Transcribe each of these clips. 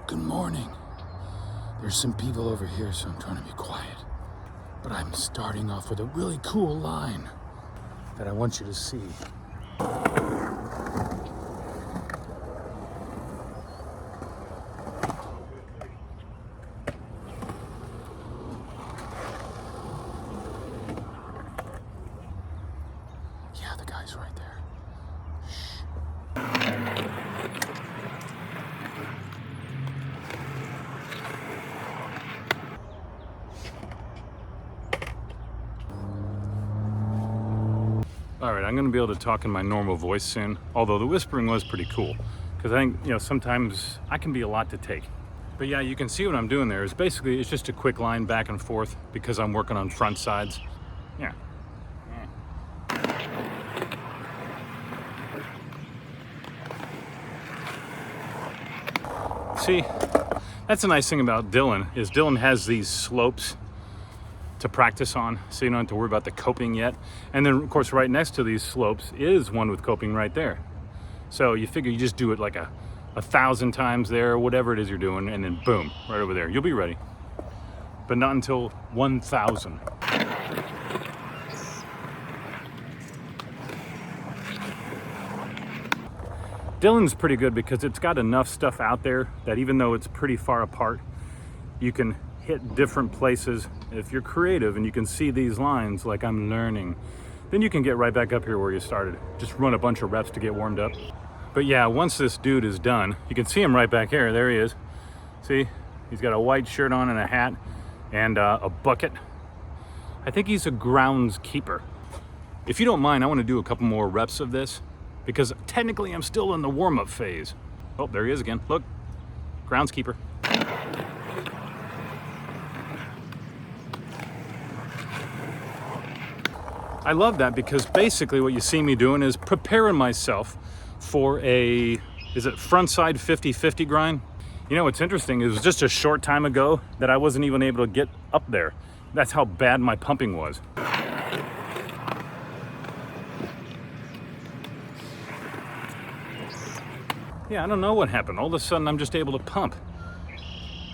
Good morning. There's some people over here, so I'm trying to be quiet. But I'm starting off with a really cool line that I want you to see. Yeah, the guy's right there. Shh. All right, I'm gonna be able to talk in my normal voice soon, although the whispering was pretty cool, because I think, sometimes I can be a lot to take. But yeah, you can see what I'm doing there is basically, it's just a quick line back and forth because I'm working on front sides. Yeah. See, that's the nice thing about Dylan, is Dylan has these slopes to practice on, so you don't have to worry about the coping yet. And then of course right next to these slopes is one with coping right there. So you figure you just do it like a 1,000 times there, whatever it is you're doing, and then boom, right over there. You'll be ready. But not until 1,000. Dylan's pretty good because it's got enough stuff out there that even though it's pretty far apart, you can hit different places. If you're creative and you can see these lines like I'm learning, then you can get right back up here where you started. Just run a bunch of reps to get warmed up. But yeah, once this dude is done, you can see him right back here. There he is. See, he's got a white shirt on and a hat and a bucket. I think he's a groundskeeper. If you don't mind, I want to do a couple more reps of this because technically I'm still in the warm-up phase. Oh, there he is again. Look, groundskeeper. I love that because basically what you see me doing is preparing myself for is it frontside 50-50 grind? You know what's interesting, it was just a short time ago that I wasn't even able to get up there. That's how bad my pumping was. Yeah, I don't know what happened. All of a sudden I'm just able to pump.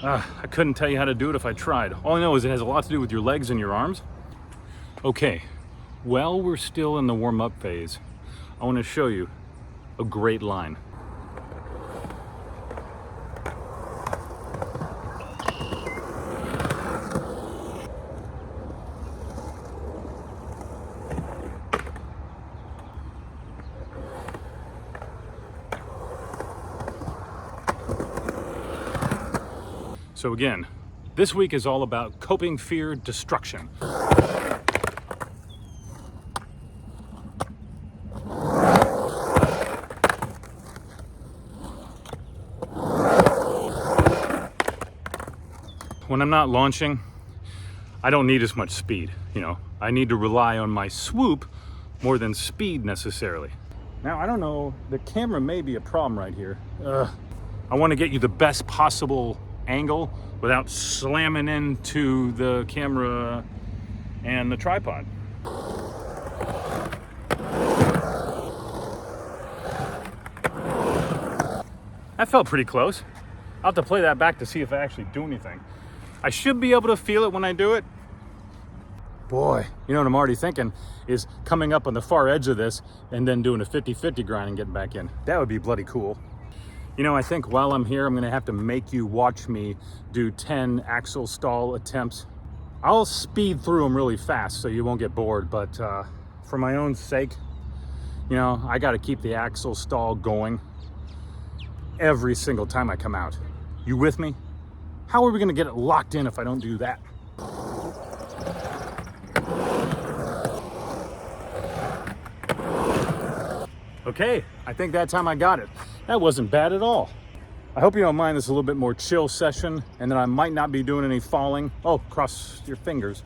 I couldn't tell you how to do it if I tried. All I know is it has a lot to do with your legs and your arms. Okay, while we're still in the warm-up phase, I want to show you a great line. So again, this week is all about coping fear destruction. When I'm not launching, I don't need as much speed. I need to rely on my swoop more than speed necessarily. Now, I don't know, the camera may be a problem right here. I want to get you the best possible angle without slamming into the camera and the tripod. That felt pretty close. I'll have to play that back to see if I actually do anything. I should be able to feel it when I do it. Boy, you know what I'm already thinking is coming up on the far edge of this and then doing a 50-50 grind and getting back in. That would be bloody cool. I think while I'm here, I'm gonna have to make you watch me do 10 axle stall attempts. I'll speed through them really fast so you won't get bored, but for my own sake, I gotta keep the axle stall going every single time I come out. You with me? How are we gonna get it locked in if I don't do that? Okay, I think that time I got it. That wasn't bad at all. I hope you don't mind this a little bit more chill session and that I might not be doing any falling. Oh, cross your fingers.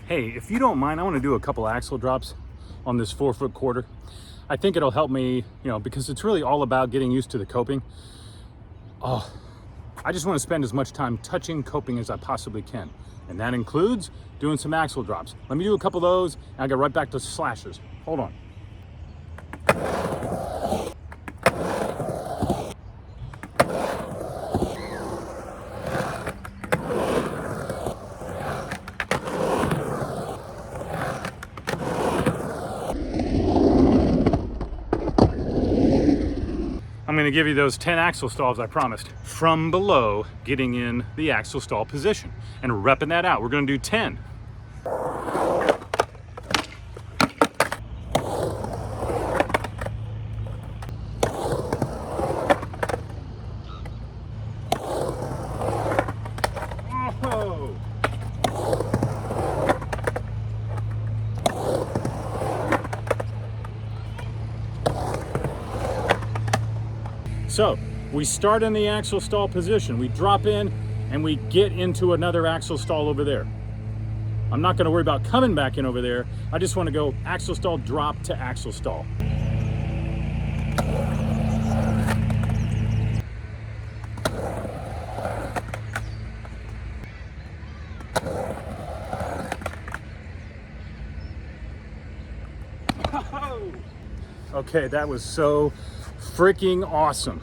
Hey, if you don't mind, I want to do a couple axle drops on this 4-foot quarter. I think it'll help me, because it's really all about getting used to the coping. Oh, I just want to spend as much time touching coping as I possibly can. And that includes doing some axle drops. Let me do a couple of those and I'll get right back to slashes. Hold on. I'm going to give you those 10 axle stalls I promised. From below, getting in the axle stall position and repping that out. We're going to do 10. Oh. So we start in the axle stall position, we drop in and we get into another axle stall over there. I'm not going to worry about coming back in over there. I just want to go axle stall, drop to axle stall. Okay, that was so freaking awesome.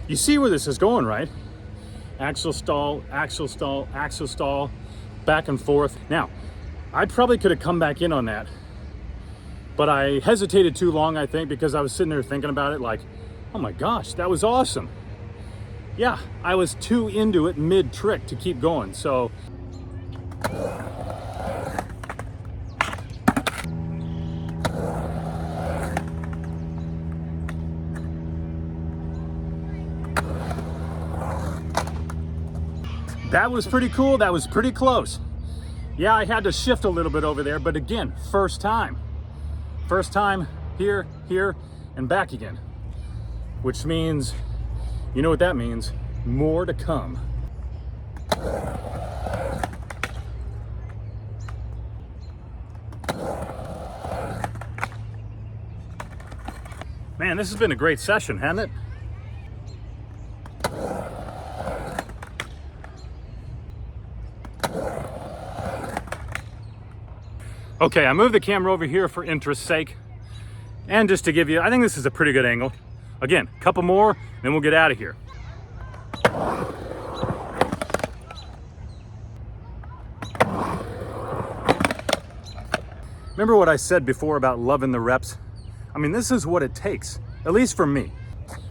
You see where this is going, right? Axle stall, axle stall, axle stall, back and forth. Now, I probably could have come back in on that, but I hesitated too long, I think, because I was sitting there thinking about it like, oh my gosh, that was awesome. Yeah, I was too into it mid-trick to keep going, so. That was pretty cool, that was pretty close. Yeah, I had to shift a little bit over there, but again, first time. First time here, here, and back again. Which means, you know what that means, more to come. Man, this has been a great session, hasn't it? Okay, I moved the camera over here for interest's sake. And just to give you, I think this is a pretty good angle. Again, a couple more, then we'll get out of here. Remember what I said before about loving the reps? I mean, this is what it takes, at least for me.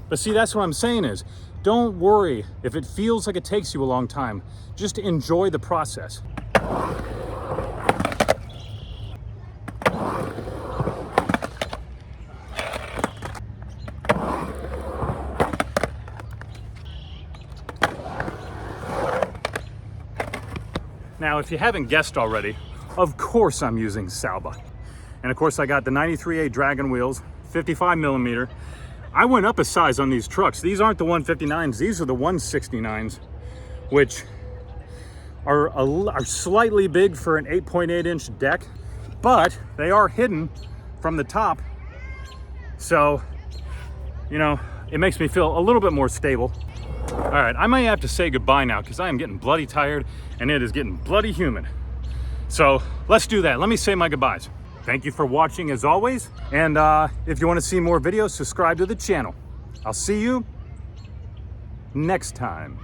But see, that's what I'm saying is, don't worry if it feels like it takes you a long time. Just enjoy the process. Now, if you haven't guessed already, of course I'm using Salba. And of course I got the 93A Dragon wheels, 55 millimeter. I went up a size on these trucks. These aren't the 159s, these are the 169s, which are slightly big for an 8.8 inch deck, but they are hidden from the top. So, you know, it makes me feel a little bit more stable. All right, I might have to say goodbye now because I am getting bloody tired and it is getting bloody humid. So let's do that. Let me say my goodbyes. Thank you for watching as always. And if you want to see more videos, subscribe to the channel. I'll see you next time.